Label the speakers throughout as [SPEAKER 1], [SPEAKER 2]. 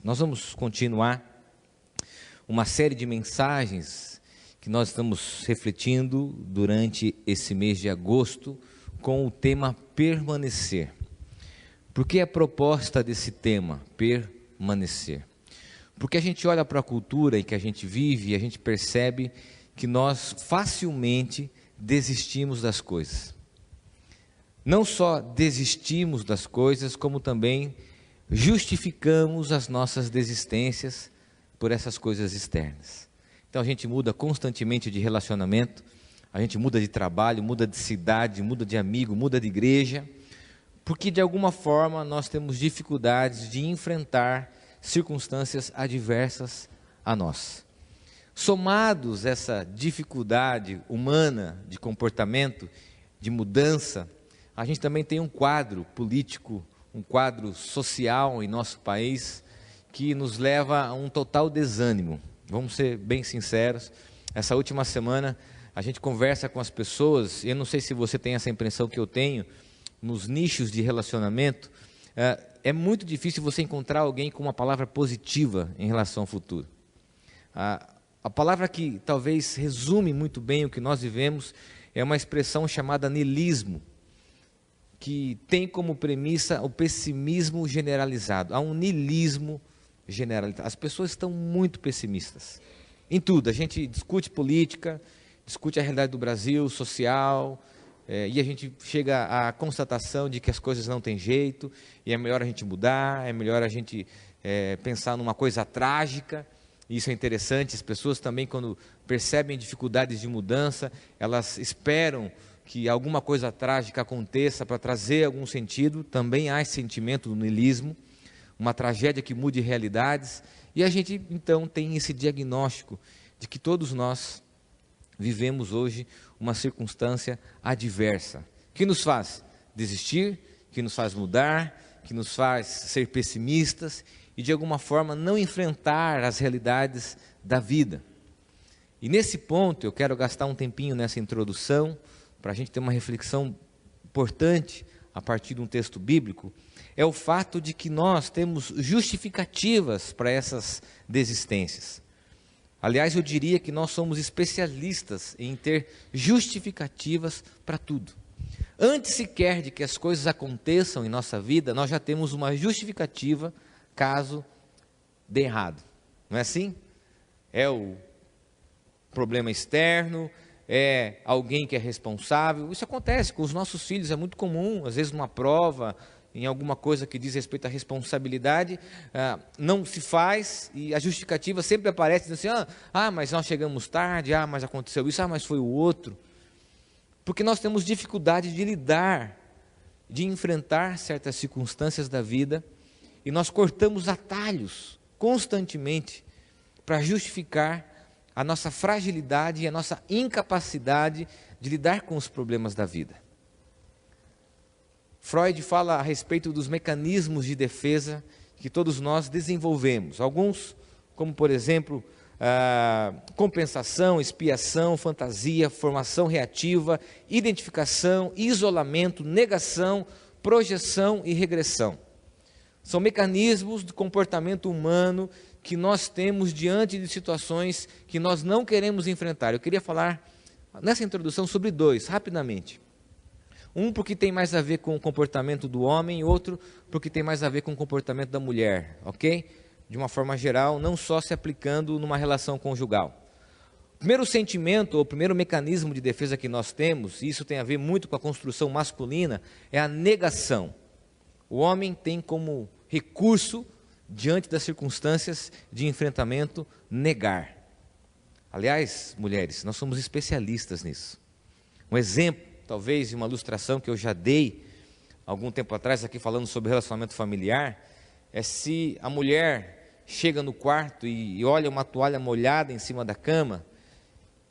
[SPEAKER 1] Nós vamos continuar uma série de mensagens que nós estamos refletindo durante esse mês de agosto com o tema permanecer. Por que a proposta desse tema, permanecer? Porque a gente olha para a cultura em que a gente vive e a gente percebe que nós facilmente desistimos das coisas. Não só desistimos das coisas, como também justificamos as nossas desistências por essas coisas externas. Então a gente muda constantemente de relacionamento, a gente muda de trabalho, muda de cidade, muda de amigo, muda de igreja, porque de alguma forma nós temos dificuldades de enfrentar circunstâncias adversas a nós. Somados essa dificuldade humana de comportamento, de mudança, a gente também tem um quadro político, um quadro social em nosso país que nos leva a um total desânimo. Vamos ser bem sinceros, essa última semana a gente conversa com as pessoas, eu não sei se você tem essa impressão que eu tenho, nos nichos de relacionamento, é muito difícil você encontrar alguém com uma palavra positiva em relação ao futuro. A palavra que talvez resume muito bem o que nós vivemos é uma expressão chamada niilismo, que tem como premissa o pessimismo generalizado. Há um niilismo generalizado. As pessoas estão muito pessimistas em tudo. A gente discute política, discute a realidade do Brasil, social, e a gente chega à constatação de que as coisas não têm jeito, e é melhor a gente mudar, é melhor a gente pensar numa coisa trágica. Isso é interessante. As pessoas também, quando percebem dificuldades de mudança, elas esperam que alguma coisa trágica aconteça para trazer algum sentido. Também há esse sentimento do niilismo, uma tragédia que mude realidades, e a gente então tem esse diagnóstico de que todos nós vivemos hoje uma circunstância adversa, que nos faz desistir, que nos faz mudar, que nos faz ser pessimistas e de alguma forma não enfrentar as realidades da vida. E nesse ponto eu quero gastar um tempinho nessa introdução, para a gente ter uma reflexão importante a partir de um texto bíblico, é o fato de que nós temos justificativas para essas desistências. Aliás, eu diria que nós somos especialistas em ter justificativas para tudo. Antes sequer de que as coisas aconteçam em nossa vida, nós já temos uma justificativa caso dê errado. Não é assim? É o problema externo, é alguém que é responsável. Isso acontece com os nossos filhos, é muito comum, às vezes numa prova, em alguma coisa que diz respeito à responsabilidade, não se faz, e a justificativa sempre aparece dizendo assim, mas nós chegamos tarde, mas aconteceu isso, mas foi o outro. Porque nós temos dificuldade de lidar, de enfrentar certas circunstâncias da vida, e nós cortamos atalhos constantemente para justificar a nossa fragilidade e a nossa incapacidade de lidar com os problemas da vida. Freud fala a respeito dos mecanismos de defesa que todos nós desenvolvemos. Alguns, como por exemplo, compensação, expiação, fantasia, formação reativa, identificação, isolamento, negação, projeção e regressão. São mecanismos de comportamento humano que nós temos diante de situações que nós não queremos enfrentar. Eu queria falar nessa introdução sobre dois, rapidamente. Um porque tem mais a ver com o comportamento do homem, outro porque tem mais a ver com o comportamento da mulher, ok? De uma forma geral, não só se aplicando numa relação conjugal. O primeiro sentimento, ou o primeiro mecanismo de defesa que nós temos, e isso tem a ver muito com a construção masculina, é a negação. O homem tem como recurso, diante das circunstâncias de enfrentamento, negar. Aliás, mulheres, nós somos especialistas nisso. Um exemplo, talvez, de uma ilustração que eu já dei algum tempo atrás, aqui falando sobre relacionamento familiar, é se a mulher chega no quarto e olha uma toalha molhada em cima da cama,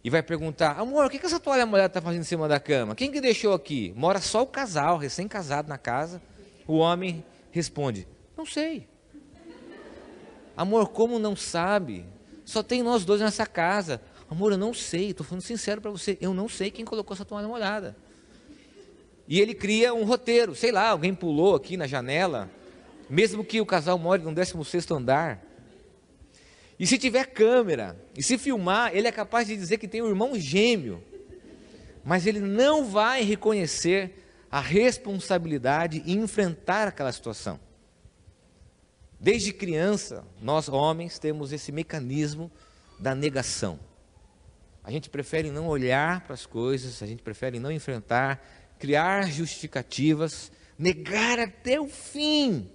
[SPEAKER 1] e vai perguntar, amor, o que essa toalha molhada está fazendo em cima da cama? Quem que deixou aqui? Mora só o casal, recém-casado na casa. O homem responde, não sei. Amor, como não sabe? Só tem nós dois nessa casa. Amor, eu não sei, estou falando sincero para você, eu não sei quem colocou essa toalha molhada. E ele cria um roteiro, sei lá, alguém pulou aqui na janela, mesmo que o casal more no 16º andar. E se tiver câmera, e se filmar, ele é capaz de dizer que tem um irmão gêmeo, mas ele não vai reconhecer a responsabilidade e enfrentar aquela situação. Desde criança, nós homens temos esse mecanismo da negação. A gente prefere não olhar para as coisas, a gente prefere não enfrentar, criar justificativas, negar até o fim,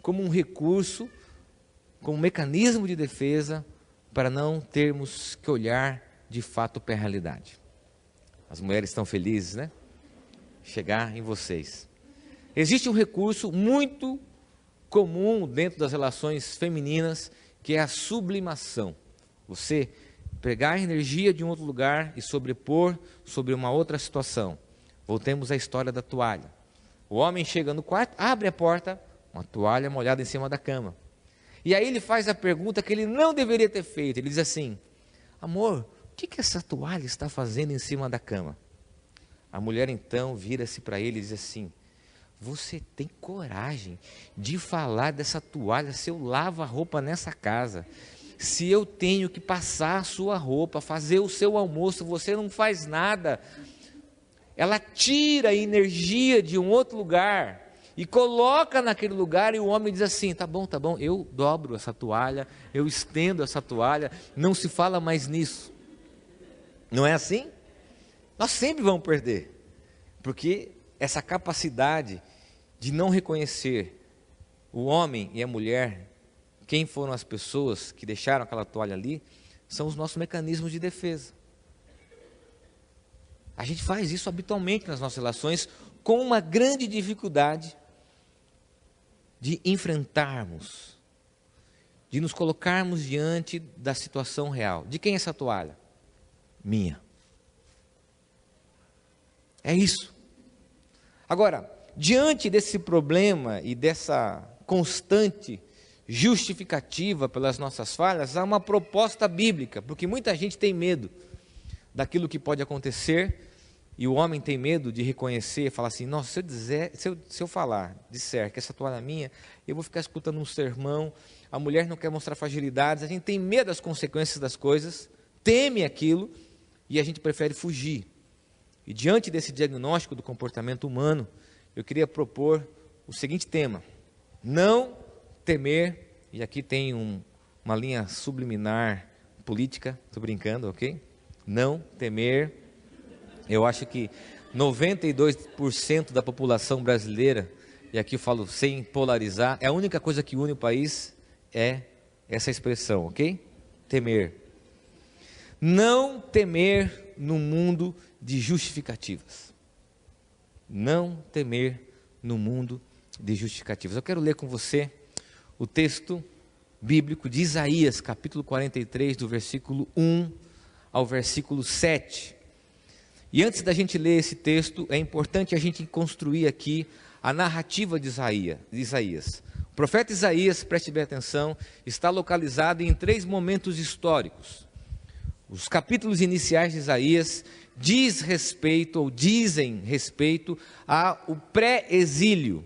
[SPEAKER 1] como um recurso, como um mecanismo de defesa, para não termos que olhar de fato para a realidade. As mulheres estão felizes, né? Chegar em vocês. Existe um recurso muito comum dentro das relações femininas, que é a sublimação. Você pegar a energia de um outro lugar e sobrepor sobre uma outra situação. Voltemos à história da toalha. O homem chega no quarto, abre a porta, uma toalha molhada em cima da cama. E aí ele faz a pergunta que ele não deveria ter feito. Ele diz assim: amor, o que essa toalha está fazendo em cima da cama? A mulher então vira-se para ele e diz assim: você tem coragem de falar dessa toalha se eu lavo a roupa nessa casa? Se eu tenho que passar a sua roupa, fazer o seu almoço, você não faz nada. Ela tira a energia de um outro lugar e coloca naquele lugar, e o homem diz assim: tá bom, eu dobro essa toalha, eu estendo essa toalha, não se fala mais nisso. Não é assim? Nós sempre vamos perder, porque essa capacidade de não reconhecer o homem e a mulher, quem foram as pessoas que deixaram aquela toalha ali, são os nossos mecanismos de defesa. A gente faz isso habitualmente nas nossas relações, com uma grande dificuldade de enfrentarmos, de nos colocarmos diante da situação real. De quem é essa toalha? Minha. É isso. Agora, diante desse problema e dessa constante justificativa pelas nossas falhas, há uma proposta bíblica, porque muita gente tem medo daquilo que pode acontecer, e o homem tem medo de reconhecer, falar assim: nossa, se eu disser que essa toalha é minha, eu vou ficar escutando um sermão. A mulher não quer mostrar fragilidades, a gente tem medo das consequências das coisas, teme aquilo, e a gente prefere fugir. E diante desse diagnóstico do comportamento humano, eu queria propor o seguinte tema: não temer. E aqui tem uma linha subliminar política, estou brincando, ok? Não temer. Eu acho que 92% da população brasileira, e aqui eu falo sem polarizar, é a única coisa que une o país, é essa expressão, ok? Temer. Não temer no mundo de justificativas. Não temer no mundo de justificativas. Eu quero ler com você o texto bíblico de Isaías, capítulo 43, do versículo 1 ao versículo 7. E antes da gente ler esse texto, é importante a gente construir aqui a narrativa de Isaías. O profeta Isaías, preste bem atenção, está localizado em 3 momentos históricos. Os capítulos iniciais de Isaías dizem respeito ao pré-exílio.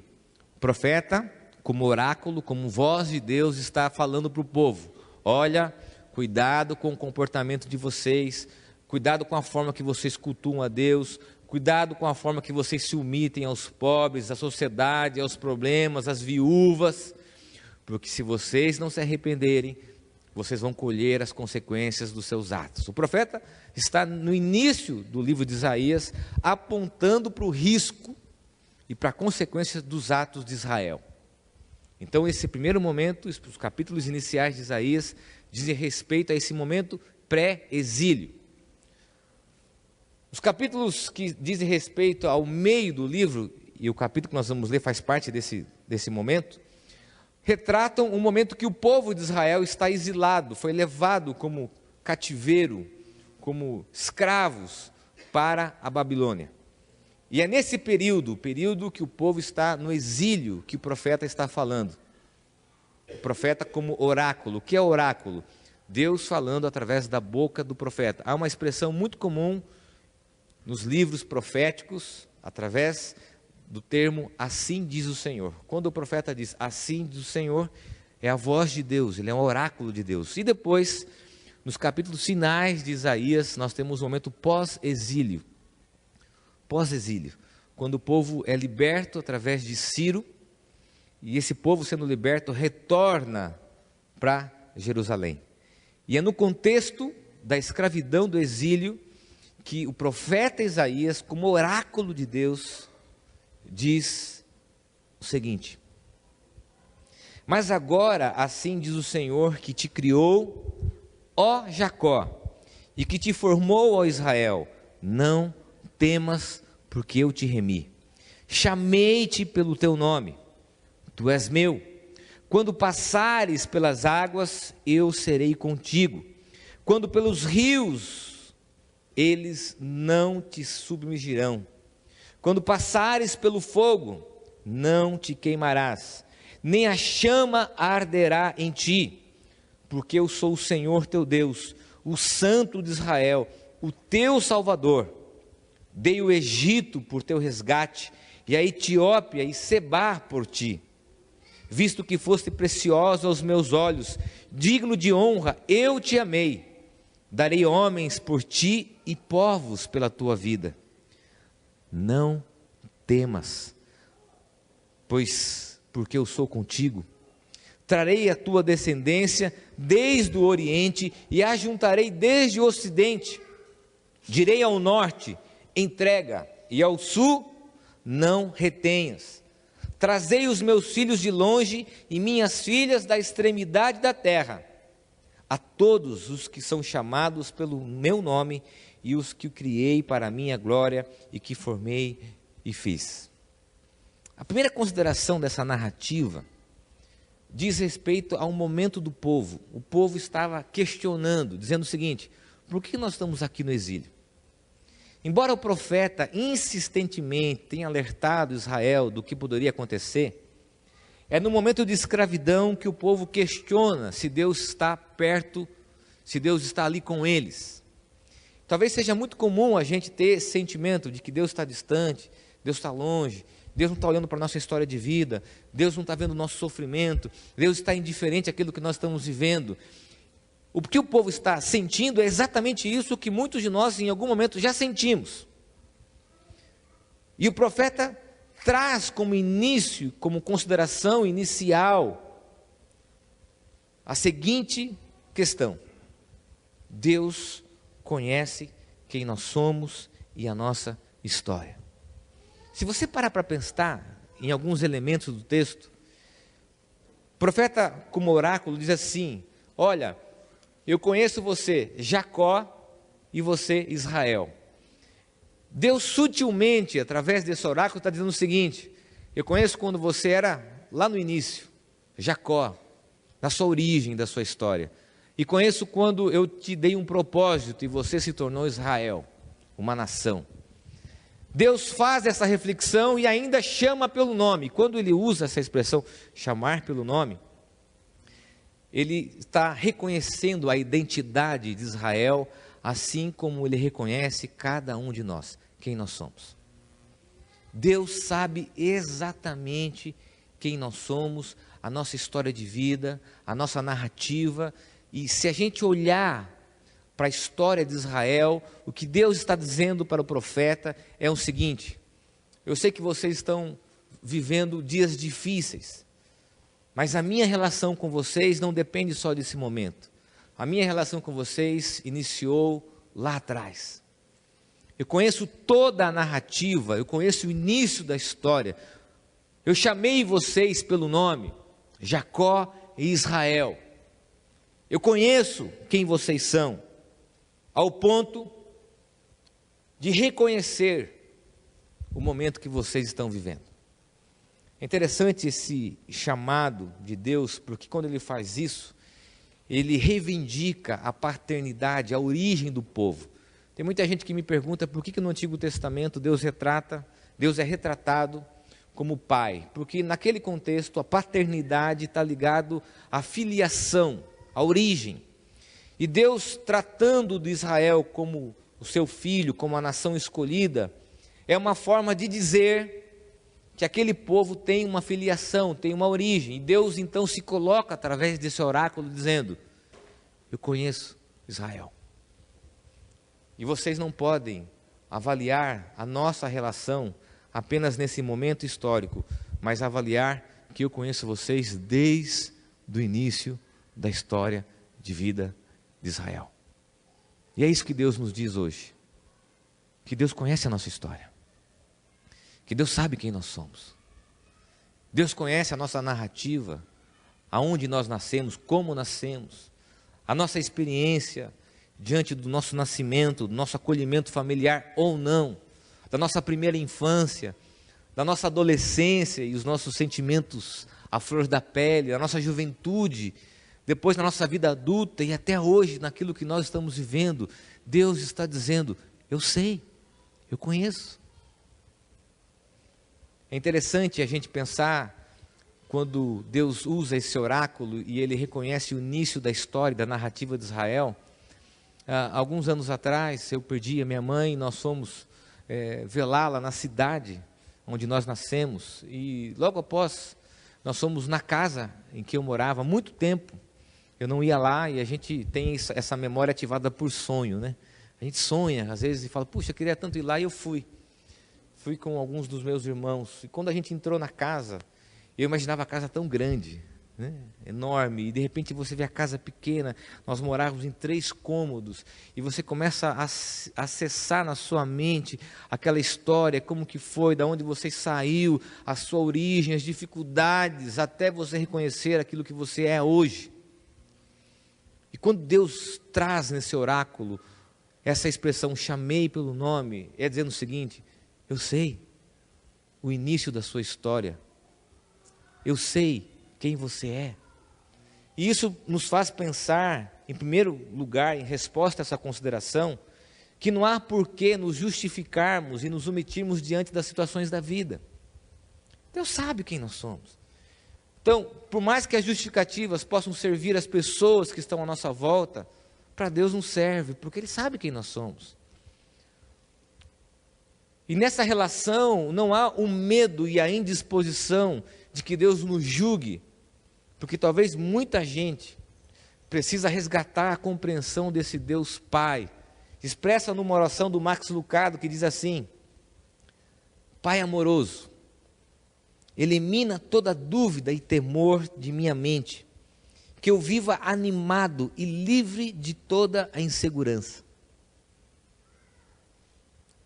[SPEAKER 1] O profeta, como oráculo, como voz de Deus, está falando para o povo: olha, cuidado com o comportamento de vocês, cuidado com a forma que vocês cultuam a Deus, cuidado com a forma que vocês se omitem aos pobres, à sociedade, aos problemas, às viúvas, porque se vocês não se arrependerem, vocês vão colher as consequências dos seus atos. O profeta está no início do livro de Isaías, apontando para o risco e para a consequência dos atos de Israel. Então, esse primeiro momento, os capítulos iniciais de Isaías, dizem respeito a esse momento pré-exílio. Os capítulos que dizem respeito ao meio do livro, e o capítulo que nós vamos ler faz parte desse momento, retratam o momento que o povo de Israel está exilado, foi levado como cativeiro, como escravos para a Babilônia. E é nesse período que o povo está no exílio, que o profeta está falando. O profeta como oráculo. O que é oráculo? Deus falando através da boca do profeta. Há uma expressão muito comum nos livros proféticos, através do termo assim diz o Senhor. Quando o profeta diz assim diz o Senhor, é a voz de Deus, ele é um oráculo de Deus. E depois, nos capítulos finais de Isaías, nós temos um momento pós-exílio. Pós-exílio, quando o povo é liberto através de Ciro, e esse povo sendo liberto retorna para Jerusalém. E é no contexto da escravidão, do exílio, que o profeta Isaías, como oráculo de Deus, diz o seguinte: mas agora assim diz o Senhor que te criou, ó Jacó, e que te formou, ó Israel, não temas, porque eu te remi. Chamei-te pelo teu nome, tu és meu. Quando passares pelas águas, eu serei contigo. Quando pelos rios, eles não te submergirão. Quando passares pelo fogo, não te queimarás, nem a chama arderá em ti, porque eu sou o Senhor teu Deus, o Santo de Israel, o teu Salvador. Dei o Egito por teu resgate, e a Etiópia e Sebá por ti. Visto que foste precioso aos meus olhos, digno de honra, eu te amei. Darei homens por ti e povos pela tua vida. Não temas, porque eu sou contigo. Trarei a tua descendência desde o Oriente e a juntarei desde o Ocidente. Direi ao norte, entrega, e ao sul, não retenhas. Trazei os meus filhos de longe e minhas filhas da extremidade da terra, a todos os que são chamados pelo meu nome e os que criei para a minha glória e que formei e fiz. A primeira consideração dessa narrativa diz respeito ao momento do povo. O povo estava questionando, dizendo o seguinte: por que nós estamos aqui no exílio? Embora o profeta insistentemente tenha alertado Israel do que poderia acontecer, é no momento de escravidão que o povo questiona se Deus está perto, se Deus está ali com eles. Talvez seja muito comum a gente ter esse sentimento de que Deus está distante, Deus está longe, Deus não está olhando para a nossa história de vida, Deus não está vendo o nosso sofrimento, Deus está indiferente àquilo que nós estamos vivendo. O que o povo está sentindo é exatamente isso que muitos de nós em algum momento já sentimos. E o profeta traz como início, como consideração inicial, a seguinte questão: Deus conhece quem nós somos e a nossa história. Se você parar para pensar em alguns elementos do texto, o profeta, como oráculo, diz assim: olha, eu conheço você, Jacó, e você, Israel. Deus sutilmente, através desse oráculo, está dizendo o seguinte: eu conheço quando você era lá no início, Jacó, na sua origem da sua história. E conheço quando eu te dei um propósito e você se tornou Israel, uma nação. Deus faz essa reflexão e ainda chama pelo nome. Quando ele usa essa expressão, chamar pelo nome, ele está reconhecendo a identidade de Israel, assim como ele reconhece cada um de nós, quem nós somos. Deus sabe exatamente quem nós somos, a nossa história de vida, a nossa narrativa, e se a gente olhar para a história de Israel, o que Deus está dizendo para o profeta é o seguinte: eu sei que vocês estão vivendo dias difíceis, mas a minha relação com vocês não depende só desse momento. A minha relação com vocês iniciou lá atrás. Eu conheço toda a narrativa, eu conheço o início da história. Eu chamei vocês pelo nome, Jacó e Israel. Eu conheço quem vocês são, ao ponto de reconhecer o momento que vocês estão vivendo. É interessante esse chamado de Deus, porque quando ele faz isso, ele reivindica a paternidade, a origem do povo. Tem muita gente que me pergunta por que no Antigo Testamento Deus é retratado como pai. Porque naquele contexto a paternidade está ligado à filiação, à origem. E Deus tratando de Israel como o seu filho, como a nação escolhida, é uma forma de dizer que aquele povo tem uma filiação, tem uma origem. E Deus então se coloca através desse oráculo dizendo: eu conheço Israel. E vocês não podem avaliar a nossa relação apenas nesse momento histórico, mas avaliar que eu conheço vocês desde o início da história de vida de Israel. E é isso que Deus nos diz hoje, que Deus conhece a nossa história, que Deus sabe quem nós somos, Deus conhece a nossa narrativa, aonde nós nascemos, como nascemos, a nossa experiência diante do nosso nascimento, do nosso acolhimento familiar ou não, da nossa primeira infância, da nossa adolescência e os nossos sentimentos à flor da pele, da nossa juventude, depois na nossa vida adulta e até hoje, naquilo que nós estamos vivendo. Deus está dizendo: eu sei, eu conheço. É interessante a gente pensar, quando Deus usa esse oráculo e Ele reconhece o início da história, da narrativa de Israel. Alguns anos atrás, eu perdi a minha mãe, nós fomos velá-la na cidade onde nós nascemos, e logo após, nós fomos na casa em que eu morava há muito tempo. Eu não ia lá, e a gente tem essa memória ativada por sonho, né? A gente sonha, às vezes, e fala: puxa, eu queria tanto ir lá, e eu fui com alguns dos meus irmãos, e quando a gente entrou na casa, eu imaginava a casa tão grande, né? Enorme, e de repente você vê a casa pequena. Nós morávamos em 3 cômodos, e você começa a acessar na sua mente aquela história, como que foi, da onde você saiu, a sua origem, as dificuldades, até você reconhecer aquilo que você é hoje. E quando Deus traz nesse oráculo essa expressão, chamei pelo nome, é dizendo o seguinte: eu sei o início da sua história, eu sei quem você é. E isso nos faz pensar, em primeiro lugar, em resposta a essa consideração, que não há por que nos justificarmos e nos omitirmos diante das situações da vida. Deus sabe quem nós somos. Então, por mais que as justificativas possam servir as pessoas que estão à nossa volta, para Deus não serve, porque Ele sabe quem nós somos. E nessa relação não há o medo e a indisposição de que Deus nos julgue, porque talvez muita gente precisa resgatar a compreensão desse Deus Pai, expressa numa oração do Max Lucado, que diz assim: Pai amoroso, elimina toda dúvida e temor de minha mente, que eu viva animado e livre de toda a insegurança.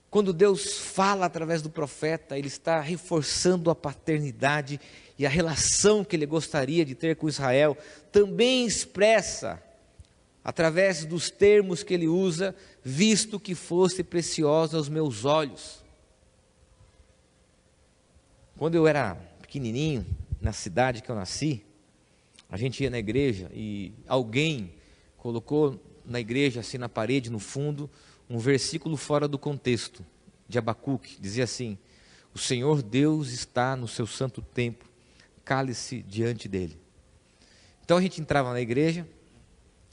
[SPEAKER 1] Quando Deus fala através do profeta, Ele está reforçando a paternidade e a relação que Ele gostaria de ter com Israel. Também expressa, através dos termos que Ele usa, visto que fosse preciosa aos meus olhos. Quando eu era pequenininho, na cidade que eu nasci, a gente ia na igreja e alguém colocou na igreja, assim na parede, no fundo, um versículo fora do contexto, de Abacuque, dizia assim: o Senhor Deus está no seu santo templo, cale-se diante dele. Então a gente entrava na igreja,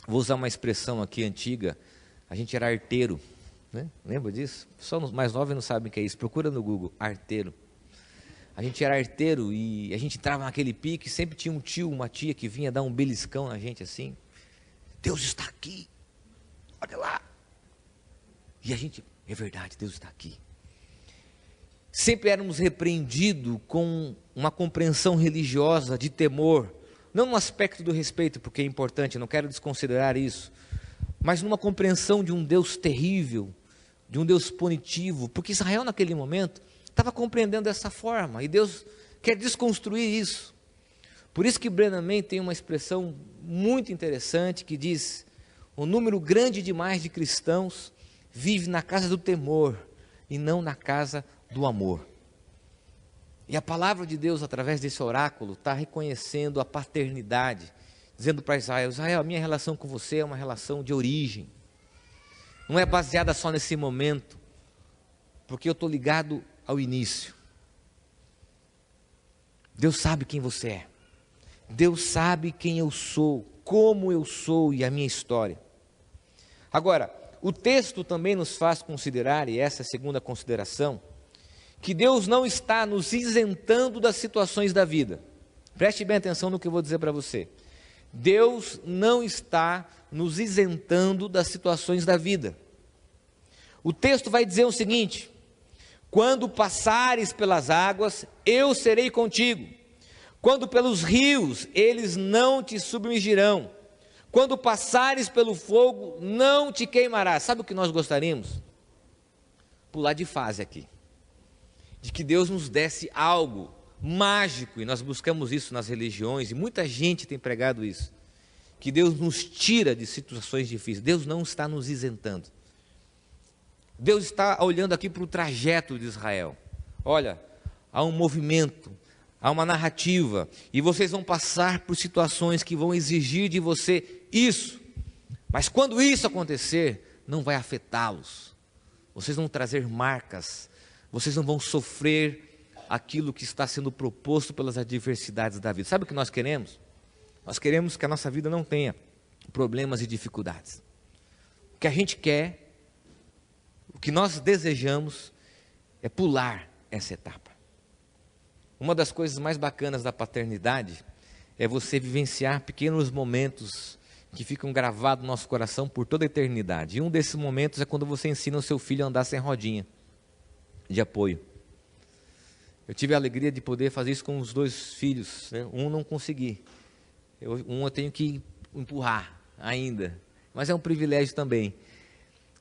[SPEAKER 1] vou usar uma expressão aqui antiga, a gente era arteiro, né? Lembra disso? Só os mais novos não sabem o que é isso, procura no Google, arteiro. A gente era arteiro e a gente entrava naquele pique, sempre tinha um tio, uma tia que vinha dar um beliscão na gente assim: Deus está aqui, olha lá. E a gente, é verdade, Deus está aqui. Sempre éramos repreendidos com uma compreensão religiosa de temor, não no aspecto do respeito, porque é importante, não quero desconsiderar isso, mas numa compreensão de um Deus terrível, de um Deus punitivo, porque Israel naquele momento estava compreendendo dessa forma, e Deus quer desconstruir isso. Por isso que Brennan Mann tem uma expressão muito interessante que diz: um número grande demais de cristãos vive na casa do temor e não na casa do amor. E a palavra de Deus, através desse oráculo, está reconhecendo a paternidade, dizendo para Israel: Israel, a minha relação com você é uma relação de origem, não é baseada só nesse momento, porque eu estou ligado ao início. Deus sabe quem você é, Deus sabe quem eu sou, como eu sou e a minha história. Agora, o texto também nos faz considerar, e essa é a segunda consideração, que Deus não está nos isentando das situações da vida. Preste bem atenção no que eu vou dizer para você. Deus não está nos isentando das situações da vida. O texto vai dizer o seguinte: quando passares pelas águas, eu serei contigo. Quando pelos rios, eles não te submergirão. Quando passares pelo fogo, não te queimarás. Sabe o que nós gostaríamos? Pular de fase aqui. De que Deus nos desse algo mágico, e nós buscamos isso nas religiões, e muita gente tem pregado isso, que Deus nos tira de situações difíceis. Deus não está nos isentando. Deus está olhando aqui para o trajeto de Israel. Olha, há um movimento, há uma narrativa, e vocês vão passar por situações que vão exigir de você isso, mas quando isso acontecer, não vai afetá-los, vocês vão trazer marcas, vocês não vão sofrer aquilo que está sendo proposto pelas adversidades da vida. Sabe o que nós queremos? Nós queremos que a nossa vida não tenha problemas e dificuldades. O que a gente quer, o que nós desejamos é pular essa etapa. Uma das coisas mais bacanas da paternidade é você vivenciar pequenos momentos que ficam gravados no nosso coração por toda a eternidade. E um desses momentos é quando você ensina o seu filho a andar sem rodinha de apoio. Eu tive a alegria de poder fazer isso com os 2 filhos, né? Um não consegui, eu tenho que empurrar ainda, mas é um privilégio também.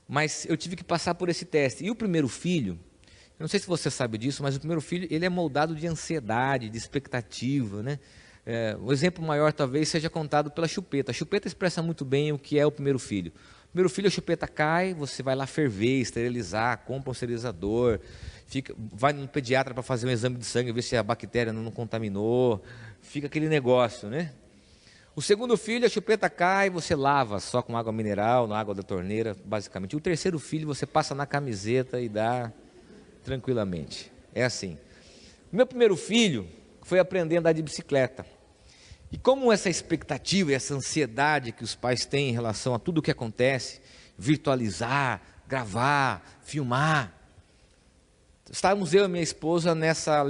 [SPEAKER 1] Mas eu tive que passar por esse teste. E o primeiro filho, eu não sei se você sabe disso, mas o primeiro filho, ele é moldado de ansiedade, de expectativa, né? O exemplo maior talvez seja contado pela chupeta. A chupeta expressa muito bem o que é o primeiro filho. O primeiro filho, a chupeta cai, você vai lá ferver, esterilizar, compra um esterilizador, vai no pediatra para fazer um exame de sangue, ver se a bactéria não contaminou, fica aquele negócio, né? O segundo filho, a chupeta cai, você lava só com água mineral, na água da torneira, basicamente. E o terceiro filho, você passa na camiseta e dá tranquilamente. É assim. O meu primeiro filho foi aprender a andar de bicicleta. E como essa expectativa e essa ansiedade que os pais têm em relação a tudo o que acontece, virtualizar, gravar, filmar, estávamos eu e minha esposa nessa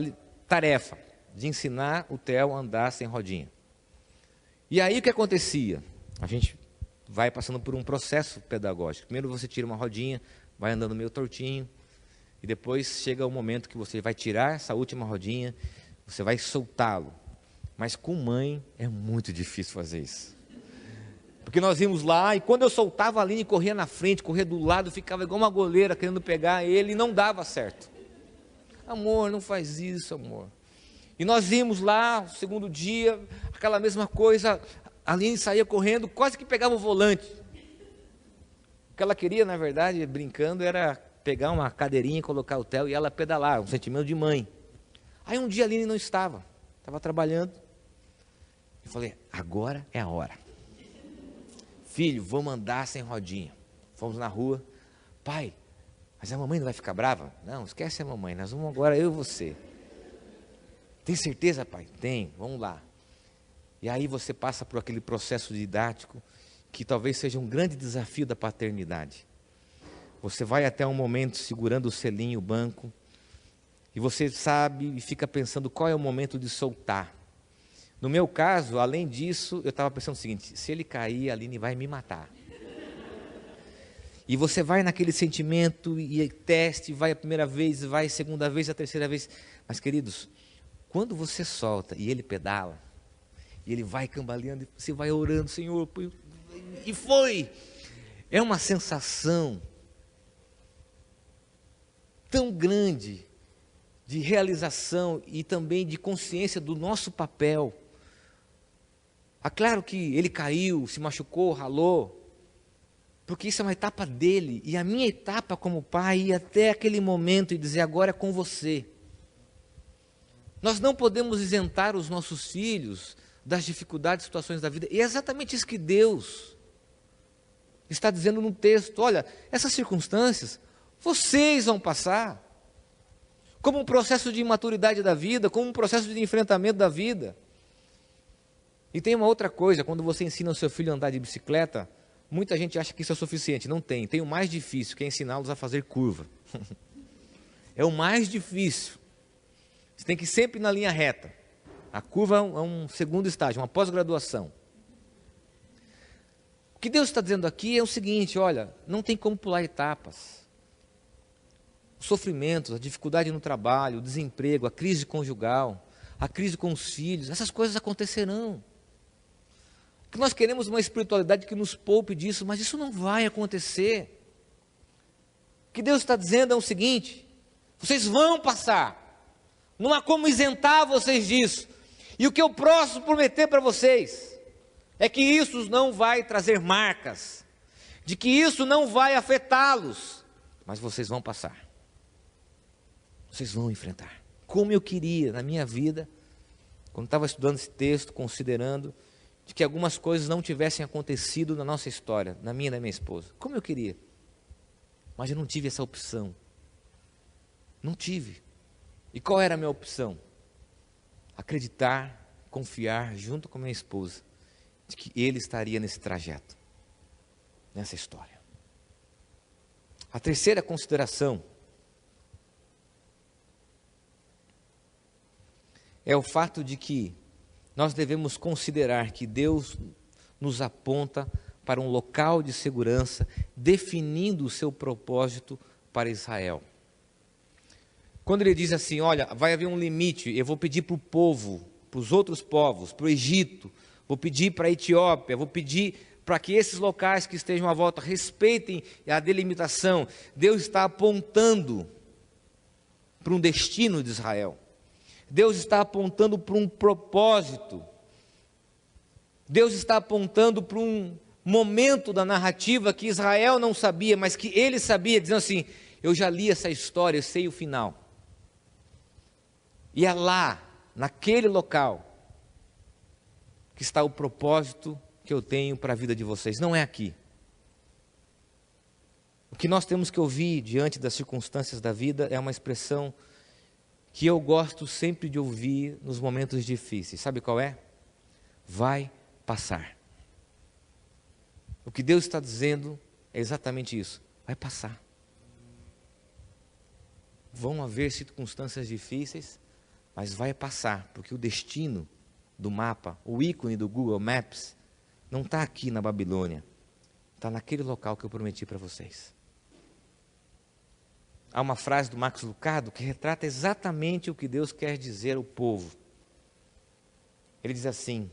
[SPEAKER 1] tarefa de ensinar o Theo a andar sem rodinha. E aí o que acontecia? A gente vai passando por um processo pedagógico. Primeiro você tira uma rodinha, vai andando meio tortinho, e depois chega o momento que você vai tirar essa última rodinha, você vai soltá-lo. Mas com mãe é muito difícil fazer isso. Porque nós íamos lá, e quando eu soltava a Aline, corria na frente, corria do lado, ficava igual uma goleira querendo pegar ele, e não dava certo. Amor, não faz isso, amor. E nós íamos lá, no segundo dia, aquela mesma coisa, a Aline saía correndo, quase que pegava o volante. O que ela queria, na verdade, brincando, era pegar uma cadeirinha e colocar o Theo e ela pedalar, um sentimento de mãe. Aí um dia a Aline não estava trabalhando. Eu falei, agora é a hora. Filho, vamos andar sem rodinha. Fomos na rua. Pai, mas a mamãe não vai ficar brava? Não, esquece a mamãe, nós vamos agora eu e você. Tem certeza, pai? Tem, vamos lá. E aí você passa por aquele processo didático que talvez seja um grande desafio da paternidade. Você vai até um momento segurando o selinho, o banco, e você sabe e fica pensando qual é o momento de soltar. No meu caso, além disso, eu estava pensando o seguinte, se ele cair, a Aline vai me matar. E você vai naquele sentimento e teste, vai a primeira vez, vai a segunda vez, a terceira vez. Mas, queridos, quando você solta e ele pedala, e ele vai cambaleando, você vai orando, Senhor, e foi. É uma sensação tão grande de realização e também de consciência do nosso papel. Claro que ele caiu, se machucou, ralou, porque isso é uma etapa dele, e a minha etapa como pai ir até aquele momento e dizer, agora é com você. Nós não podemos isentar os nossos filhos das dificuldades e situações da vida, e é exatamente isso que Deus está dizendo no texto. Olha, essas circunstâncias, vocês vão passar, como um processo de imaturidade da vida, como um processo de enfrentamento da vida. E tem uma outra coisa, quando você ensina o seu filho a andar de bicicleta, muita gente acha que isso é suficiente, não tem. Tem o mais difícil, que é ensiná-los a fazer curva. é o mais difícil. Você tem que ir sempre na linha reta. A curva é um segundo estágio, uma pós-graduação. O que Deus está dizendo aqui é o seguinte: olha, não tem como pular etapas. Os sofrimentos, a dificuldade no trabalho, o desemprego, a crise conjugal, a crise com os filhos, essas coisas acontecerão. Que nós queremos uma espiritualidade que nos poupe disso, mas isso não vai acontecer. O que Deus está dizendo é o seguinte: vocês vão passar, não há como isentar vocês disso. E o que eu posso prometer para vocês é que isso não vai trazer marcas, de que isso não vai afetá-los, mas vocês vão passar. Vocês vão enfrentar. Como eu queria na minha vida, quando estava estudando esse texto, considerando de que algumas coisas não tivessem acontecido na nossa história, na minha e na minha esposa. Como eu queria. Mas eu não tive essa opção. Não tive. E qual era a minha opção? Acreditar, confiar junto com a minha esposa, de que ele estaria nesse trajeto, nessa história. A terceira consideração é o fato de que nós devemos considerar que Deus nos aponta para um local de segurança, definindo o seu propósito para Israel. Quando ele diz assim, olha, vai haver um limite, eu vou pedir para o povo, para os outros povos, para o Egito, vou pedir para a Etiópia, vou pedir para que esses locais que estejam à volta respeitem a delimitação. Deus está apontando para um destino de Israel. Deus está apontando para um propósito. Deus está apontando para um momento da narrativa que Israel não sabia, mas que ele sabia, dizendo assim, eu já li essa história, eu sei o final. E é lá, naquele local, que está o propósito que eu tenho para a vida de vocês, não é aqui. O que nós temos que ouvir diante das circunstâncias da vida é uma expressão que eu gosto sempre de ouvir nos momentos difíceis. Sabe qual é? Vai passar. O que Deus está dizendo é exatamente isso. Vai passar. Vão haver circunstâncias difíceis, mas vai passar, porque o destino do mapa, o ícone do Google Maps, não está aqui na Babilônia, está naquele local que eu prometi para vocês. Há uma frase do Max Lucado que retrata exatamente o que Deus quer dizer ao povo. Ele diz assim,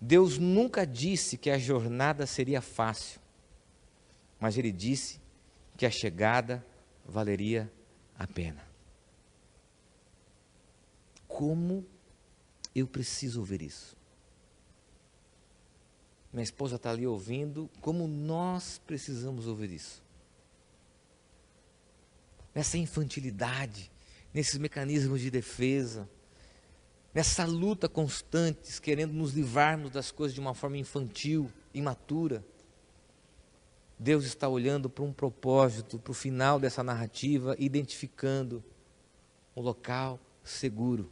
[SPEAKER 1] Deus nunca disse que a jornada seria fácil, mas Ele disse que a chegada valeria a pena. Como eu preciso ouvir isso? Minha esposa está ali ouvindo, como nós precisamos ouvir isso? Nessa infantilidade, nesses mecanismos de defesa, nessa luta constante, querendo nos livrarmos das coisas de uma forma infantil, imatura. Deus está olhando para um propósito, para o final dessa narrativa, identificando um local seguro,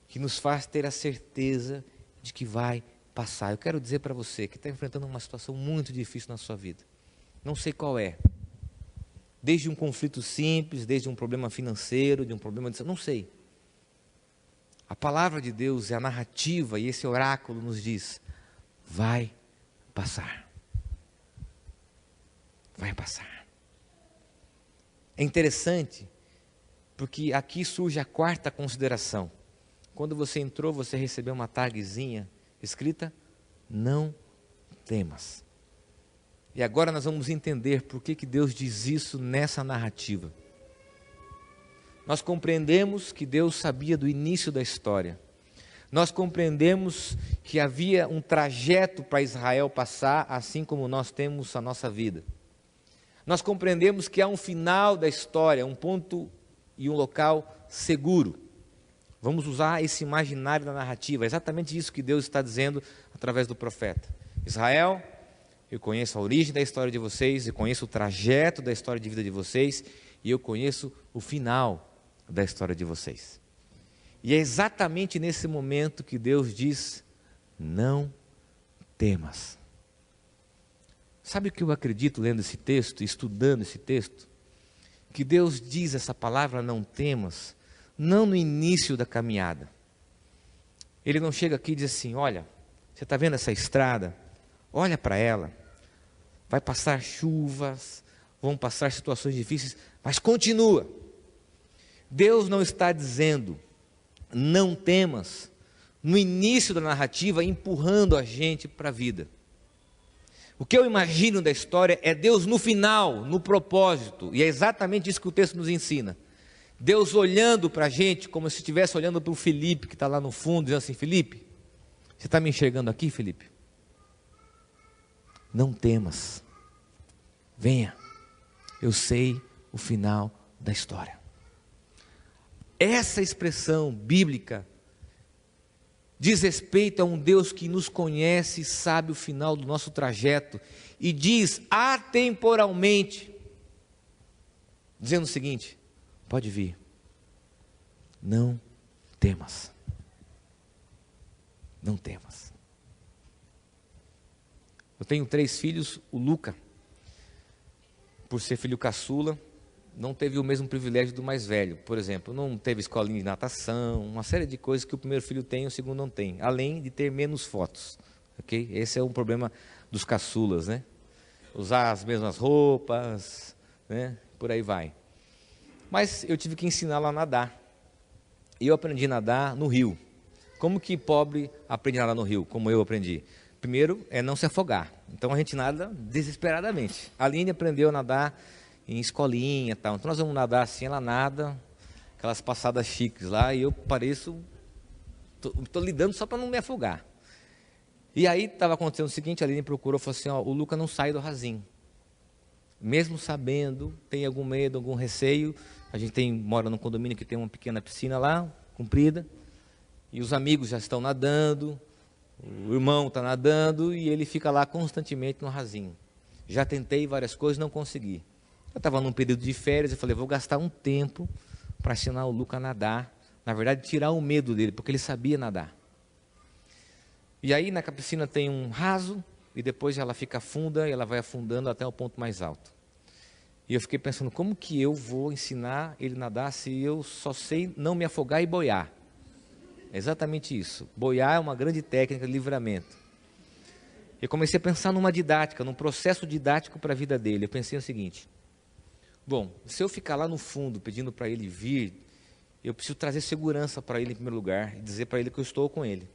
[SPEAKER 1] que nos faz ter a certeza de que vai passar. Eu quero dizer para você que está enfrentando uma situação muito difícil na sua vida, não sei qual é, desde um conflito simples, desde um problema financeiro, de um problema de... não sei. A palavra de Deus é a narrativa e esse oráculo nos diz, vai passar. Vai passar. É interessante, porque aqui surge a quarta consideração. Quando você entrou, você recebeu uma tagzinha escrita, não temas. E agora nós vamos entender por que Deus diz isso nessa narrativa. Nós compreendemos que Deus sabia do início da história. Nós compreendemos que havia um trajeto para Israel passar, assim como nós temos a nossa vida. Nós compreendemos que há um final da história, um ponto e um local seguro. Vamos usar esse imaginário da narrativa, é exatamente isso que Deus está dizendo através do profeta. Israel, eu conheço a origem da história de vocês, eu conheço o trajeto da história de vida de vocês, e eu conheço o final da história de vocês. E é exatamente nesse momento que Deus diz, não temas. Sabe o que eu acredito lendo esse texto, estudando esse texto? que Deus diz essa palavra não temas, não no início da caminhada. Ele não chega aqui e diz assim, olha, você está vendo essa estrada? Olha para ela, vai passar chuvas, vão passar situações difíceis, mas continua. Deus não está dizendo, não temas, no início da narrativa, empurrando a gente para a vida. O que eu imagino da história é Deus no final, no propósito, e é exatamente isso que o texto nos ensina. Deus olhando para a gente, como se estivesse olhando para o Felipe, que está lá no fundo, dizendo assim, Felipe, você está me enxergando aqui, Felipe? Não temas, venha, eu sei o final da história. Essa expressão bíblica diz respeito a um Deus que nos conhece e sabe o final do nosso trajeto, e diz atemporalmente, dizendo o seguinte, pode vir, não temas, não temas. Eu tenho 3 filhos, o Luca, por ser filho caçula, não teve o mesmo privilégio do mais velho. Por exemplo, não teve escolinha de natação, uma série de coisas que o primeiro filho tem e o segundo não tem, além de ter menos fotos, ok? Esse é um problema dos caçulas, né? Usar as mesmas roupas, né? Por aí vai. Mas eu tive que ensiná-la a nadar, e eu aprendi a nadar no rio. Como que pobre aprende a nadar no rio, como eu aprendi? Primeiro é não se afogar, então a gente nada desesperadamente. A Aline aprendeu a nadar em escolinha e tal, então nós vamos nadar assim, ela nada, aquelas passadas chiques lá, e eu pareço, estou lidando só para não me afogar. E aí estava acontecendo o seguinte, a Aline procurou, falou assim, ó, o Luca não sai do rasinho, mesmo sabendo, tem algum medo, algum receio, a gente mora num condomínio que tem uma pequena piscina lá, comprida, e os amigos já estão nadando, o irmão está nadando, e ele fica lá constantemente no rasinho. Já tentei várias coisas, não consegui. Eu estava num período de férias, eu falei, vou gastar um tempo para ensinar o Luca a nadar. Na verdade, tirar o medo dele, porque ele sabia nadar. E aí, na piscina tem um raso, e depois ela fica funda, e ela vai afundando até o ponto mais alto. E eu fiquei pensando, como que eu vou ensinar ele a nadar se eu só sei não me afogar e boiar? É exatamente isso. Boiar é uma grande técnica de livramento. Eu comecei a pensar numa didática, num processo didático para a vida dele. Eu pensei o seguinte, bom, se eu ficar lá no fundo pedindo para ele vir, eu preciso trazer segurança para ele em primeiro lugar e dizer para ele que eu estou com ele.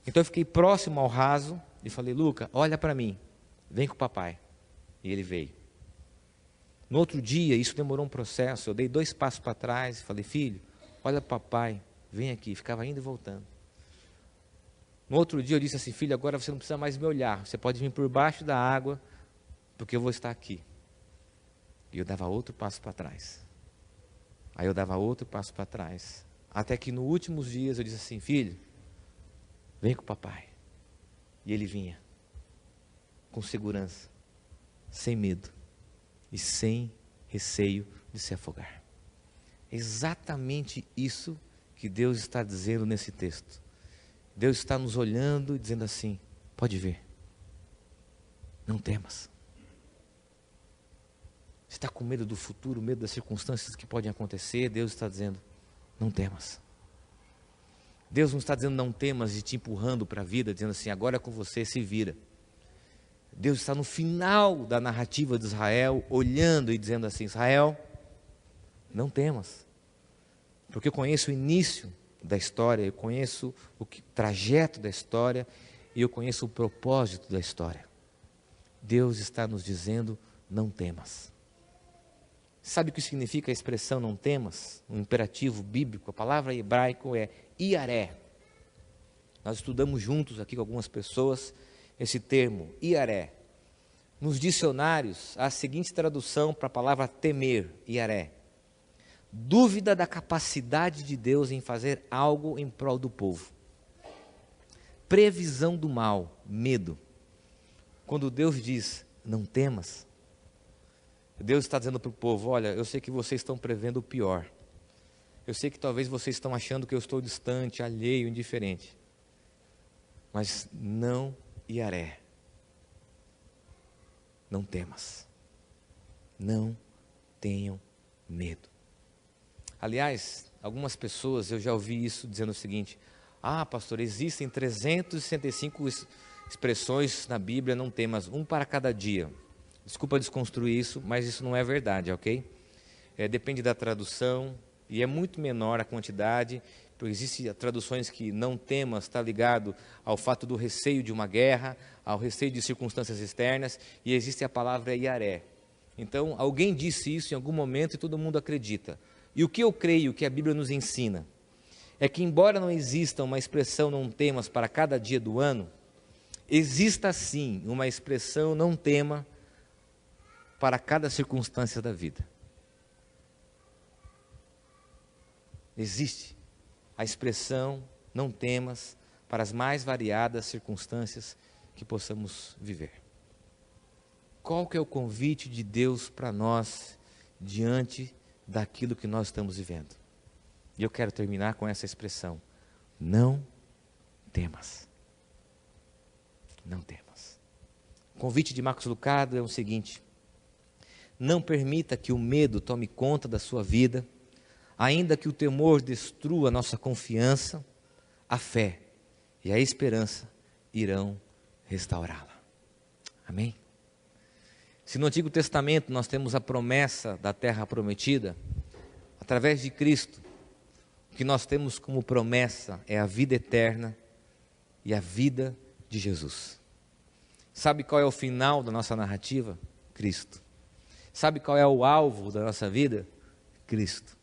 [SPEAKER 1] Então eu fiquei próximo ao raso e falei, Luca, olha para mim, vem com o papai. E ele veio. No outro dia, isso demorou um processo, eu dei 2 passos para trás e falei, filho, olha para o papai, vem aqui. Ficava indo e voltando. No outro dia eu disse assim, filho, agora você não precisa mais me olhar, você pode vir por baixo da água, porque eu vou estar aqui. E eu dava outro passo para trás. Aí eu dava outro passo para trás. Até que nos últimos dias eu disse assim, filho, vem com o papai. E ele vinha, com segurança, sem medo e sem receio de se afogar. Exatamente isso que Deus está dizendo nesse texto. Deus está nos olhando e dizendo assim, pode ver, não temas. Você está com medo do futuro, medo das circunstâncias que podem acontecer, Deus está dizendo, não temas. Deus não está dizendo não temas e te empurrando para a vida, dizendo assim, agora é com você, se vira. Deus está no final da narrativa de Israel, olhando e dizendo assim, Israel, não temas, porque eu conheço o início da história, eu conheço o trajeto da história e eu conheço o propósito da história. Deus está nos dizendo, não temas. Sabe o que significa a expressão não temas? Um imperativo bíblico, a palavra hebraico é iaré. Nós estudamos juntos aqui com algumas pessoas esse termo, iaré. Nos dicionários, há a seguinte tradução para a palavra temer, iaré. Dúvida da capacidade de Deus em fazer algo em prol do povo. Previsão do mal, medo. Quando Deus diz, não temas, Deus está dizendo para o povo, olha, eu sei que vocês estão prevendo o pior. Eu sei que talvez vocês estão achando que eu estou distante, alheio, indiferente. Mas não iaré. Não temas. Não tenham medo. Aliás, algumas pessoas, eu já ouvi isso dizendo o seguinte: ah, pastor, existem 365 expressões na Bíblia, não temas, um para cada dia. Desculpa desconstruir isso, mas isso não é verdade, ok? Depende da tradução, e é muito menor a quantidade, porque existem traduções que não temas, está ligado ao fato do receio de uma guerra, ao receio de circunstâncias externas, e existe a palavra iaré. Então, alguém disse isso em algum momento e todo mundo acredita. E o que eu creio que a Bíblia nos ensina é que, embora não exista uma expressão não temas para cada dia do ano, exista sim uma expressão não tema para cada circunstância da vida. Existe a expressão não temas para as mais variadas circunstâncias que possamos viver. Qual que é o convite de Deus para nós diante daquilo que nós estamos vivendo? E eu quero terminar com essa expressão: não temas. Não temas. O convite de Marcos Lucado é o seguinte: não permita que o medo tome conta da sua vida, ainda que o temor destrua a nossa confiança, a fé e a esperança irão restaurá-la. Amém? Se no Antigo Testamento nós temos a promessa da terra prometida, através de Cristo, o que nós temos como promessa é a vida eterna e a vida de Jesus. Sabe qual é o final da nossa narrativa? Cristo. Sabe qual é o alvo da nossa vida? Cristo.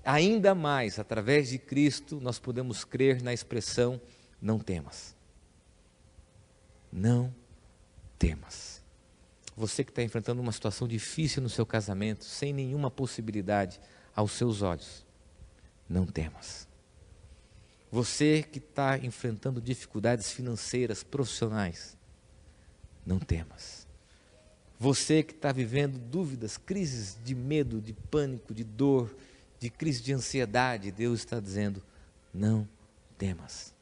[SPEAKER 1] Ainda mais, através de Cristo, nós podemos crer na expressão não temas. Não temas. Você que está enfrentando uma situação difícil no seu casamento, sem nenhuma possibilidade aos seus olhos, não temas. Você que está enfrentando dificuldades financeiras, profissionais, não temas. Você que está vivendo dúvidas, crises de medo, de pânico, de dor, de crise de ansiedade, Deus está dizendo, não temas.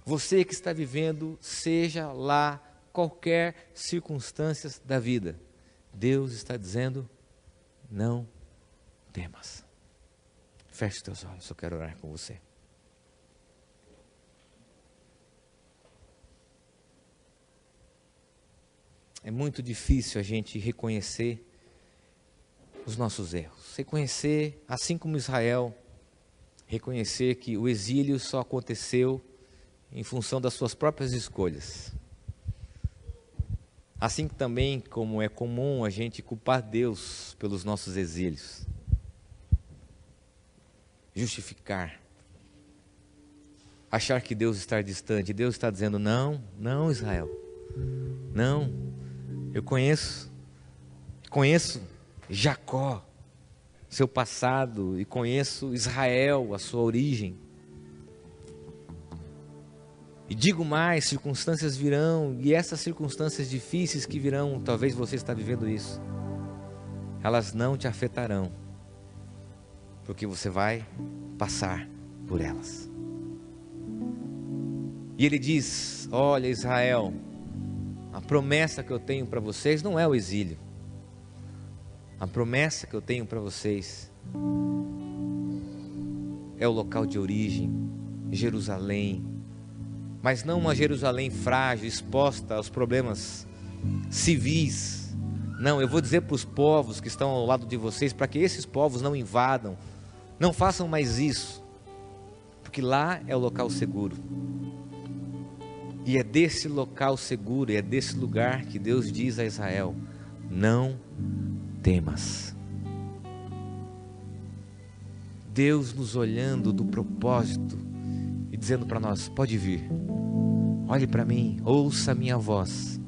[SPEAKER 1] Você que está vivendo, seja lá qualquer circunstância da vida, Deus está dizendo, não temas. Feche os teus olhos, eu quero orar com você. É muito difícil a gente reconhecer os nossos erros. Reconhecer, assim como Israel, reconhecer que o exílio só aconteceu em função das suas próprias escolhas. Assim também como é comum a gente culpar Deus pelos nossos exílios. Justificar. Achar que Deus está distante. Deus está dizendo, não, não Israel. Não, eu conheço Jacó, seu passado, e conheço Israel, a sua origem. E digo mais, circunstâncias virão, e essas circunstâncias difíceis que virão, talvez você está vivendo isso, elas não te afetarão, porque você vai passar por elas. E ele diz, olha Israel, a promessa que eu tenho para vocês não é o exílio. A promessa que eu tenho para vocês é o local de origem, Jerusalém. Mas não uma Jerusalém frágil, exposta aos problemas civis. Não, eu vou dizer para os povos que estão ao lado de vocês, para que esses povos não invadam, não façam mais isso, porque lá é o local seguro. E é desse local seguro, é desse lugar que Deus diz a Israel, não temas. Deus nos olhando do propósito e dizendo para nós, pode vir, olhe para mim, ouça a minha voz,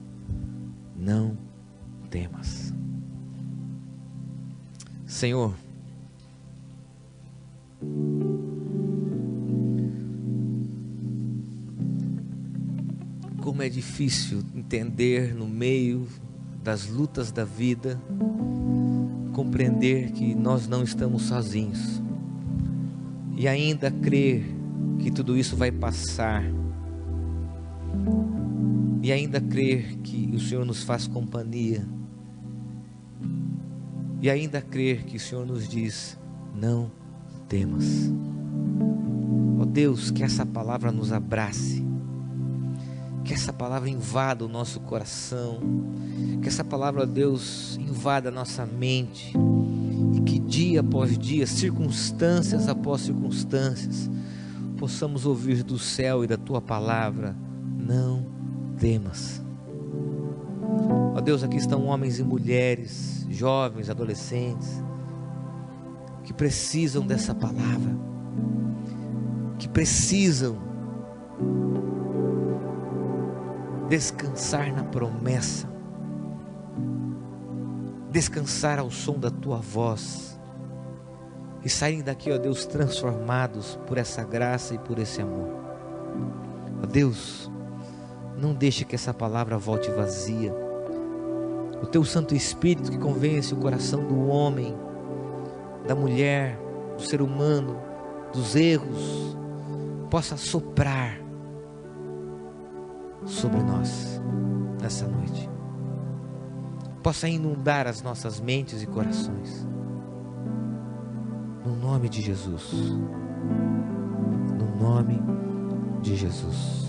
[SPEAKER 1] não temas. Senhor, como é difícil entender no meio das lutas da vida, compreender que nós não estamos sozinhos e ainda crer que tudo isso vai passar e ainda crer que o Senhor nos faz companhia e ainda crer que o Senhor nos diz: não temas. Ó Deus, que essa palavra nos abrace, que essa palavra invada o nosso coração, que essa palavra, ó Deus, invada a nossa mente, e que dia após dia, circunstâncias após circunstâncias, possamos ouvir do céu e da Tua palavra: não temas. Ó Deus, aqui estão homens e mulheres, jovens, adolescentes, que precisam dessa palavra, que precisam descansar na promessa, descansar ao som da Tua voz, e saírem daqui, ó Deus, transformados por essa graça e por esse amor. Ó Deus, não deixe que essa palavra volte vazia. O Teu Santo Espírito, que convence o coração do homem, da mulher, do ser humano, dos erros, possa soprar sobre nós nessa noite, possa inundar as nossas mentes e corações, no nome de Jesus, no nome de Jesus.